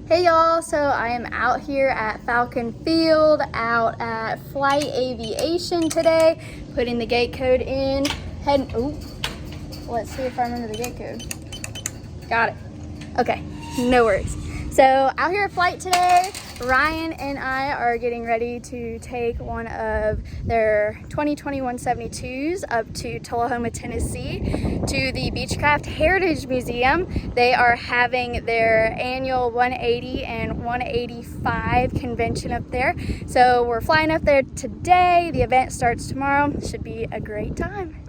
Hey y'all, so I am out here at Falcon Field, out at Flight Aviation today, putting the gate code in, let's see if I remember the gate code. Got it. Okay, no worries. So out here at Flight today, Ryan and I are getting ready to take one of their 2021 72s up to Tullahoma, Tennessee to the Beechcraft Heritage Museum. They are having their annual 180 and 185 convention up there. So we're flying up there today. The event starts tomorrow. Should be a great time.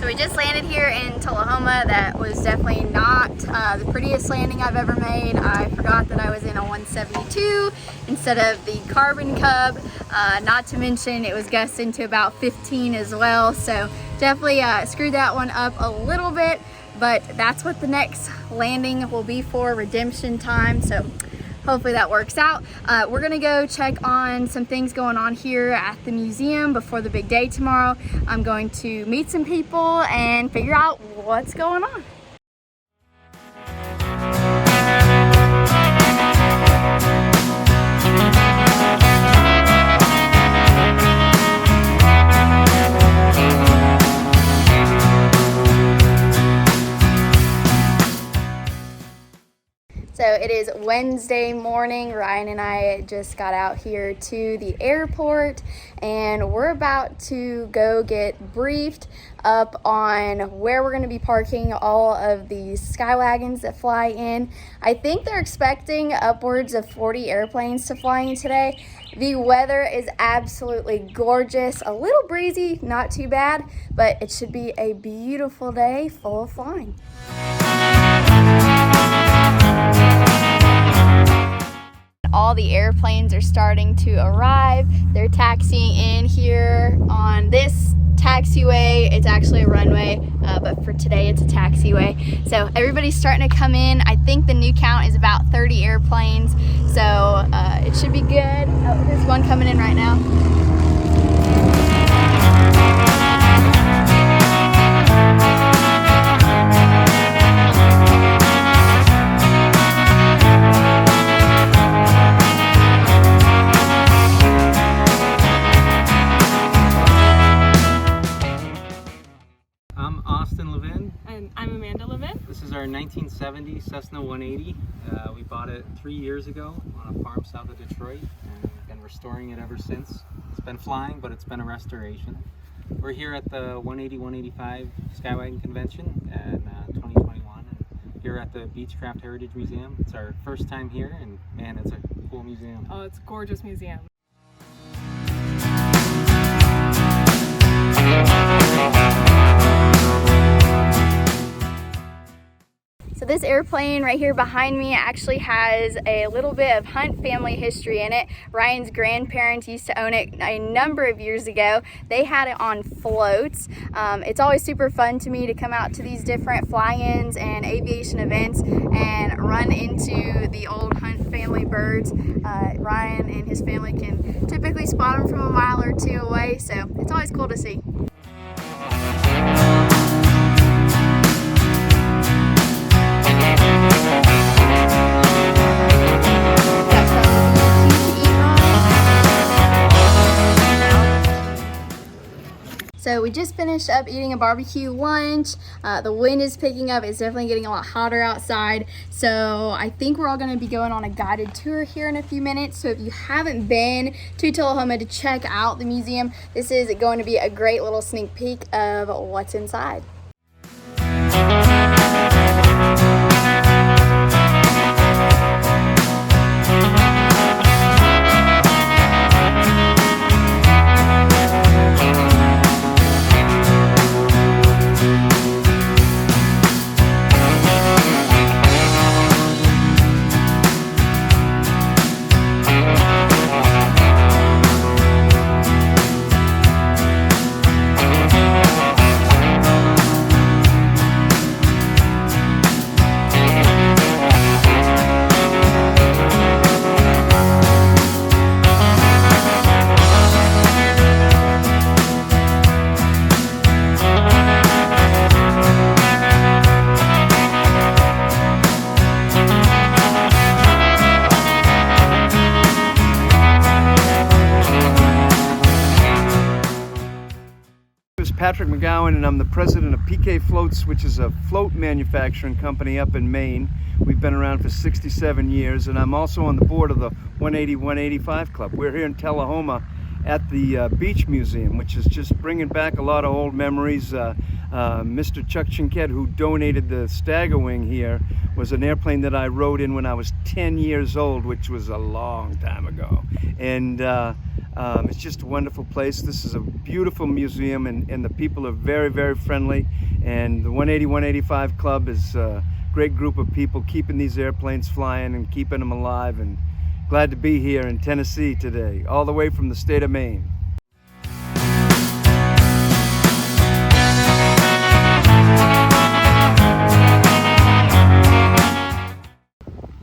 We just landed here in Tullahoma. That was definitely not the prettiest landing I've ever made. I forgot that I was in a 172 instead of the Carbon Cub. Not to mention it was gusting to about 15 as well. So definitely screwed that one up a little bit, but that's what the next landing will be for, redemption time. So hopefully that works out. We're gonna go check on some things going on here at the museum before the big day tomorrow. I'm going to meet some people and figure out what's going on. So it is Wednesday morning. Ryan and I just got out here to the airport and we're about to go get briefed up on where we're going to be parking all of these Skywagons that fly in. I think they're expecting upwards of 40 airplanes to fly in today. The weather is absolutely gorgeous, a little breezy, not too bad, but it should be a beautiful day full of flying. All the airplanes are starting to arrive. They're taxiing in here on this taxiway. It's actually a runway, but for today it's a taxiway. So everybody's starting to come in. I think the new count is about 30 airplanes, so it should be good. Oh, there's one coming in right now. This is our 1970 Cessna 180. We bought it 3 years ago on a farm south of Detroit, and we've been restoring it ever since. It's been flying, but it's been a restoration. We're here at the 180-185 Skywagon Convention in 2021, and here at the Beechcraft Heritage Museum. It's our first time here, and man, it's a cool museum. Oh, it's a gorgeous museum. So this airplane right here behind me actually has a little bit of Hunt family history in it. Ryan's grandparents used to own it a number of years ago. They had it on floats. It's always super fun to me to come out to these different fly-ins and aviation events and run into the old Hunt family birds. Ryan and his family can typically spot them from a mile or two away, so it's always cool to see. So we just finished up eating a barbecue lunch. The wind is picking up. It's definitely getting a lot hotter outside. So I think we're all going to be going on a guided tour here in a few minutes. So if you haven't been to Tullahoma to check out the museum, this is going to be a great little sneak peek of what's inside. Patrick McGowan, and I'm the president of PK Floats, which is a float manufacturing company up in Maine. We've been around for 67 years, and I'm also on the board of the 180-185 Club. We're here in Tullahoma at the Beach Museum, which is just bringing back a lot of old memories. Mr. Chuck Chinquette, who donated the Stagger Wing here, was an airplane that I rode in when I was 10 years old, which was a long time ago. And it's just a wonderful place. This is a beautiful museum, and the people are very, very friendly. And the 180-185 Club is a great group of people keeping these airplanes flying and keeping them alive. And glad to be here in Tennessee today, all the way from the state of Maine.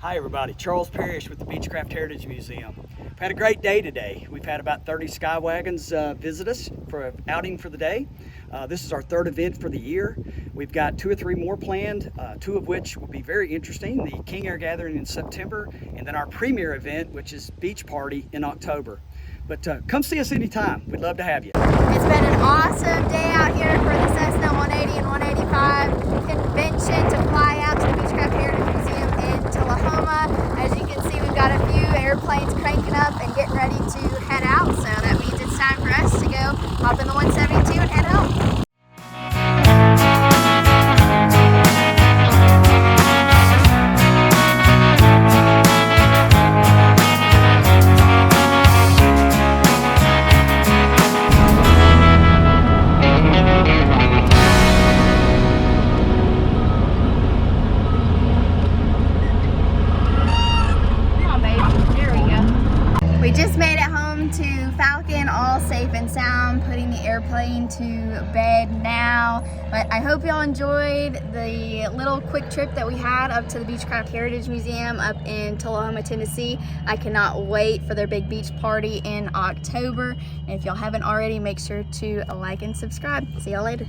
Hi everybody, Charles Parrish with the Beechcraft Heritage Museum. We've had a great day today. We've had about 30 Skywagons visit us for an outing for the day. This is our third event for the year. We've got 2 or 3 more planned, 2 of which will be very interesting. The King Air Gathering in September, and then our premier event, which is Beach Party in October. But come see us anytime. We'd love to have you. It's been an awesome day out here for the Cessna 180 and 185 convention to fly out to the Beechcraft Heritage Museum in Tullahoma. As you can see, we've got a few airplanes cranking up and getting ready to head out. So that means it's time for us to go hop in the 172 and head home. We just made it home to Falcon, all safe and sound, putting the airplane to bed now. But I hope y'all enjoyed the little quick trip that we had up to the Beechcraft Heritage Museum up in Tullahoma, Tennessee. I cannot wait for their big beach party in October. And if y'all haven't already, make sure to like and subscribe. See y'all later.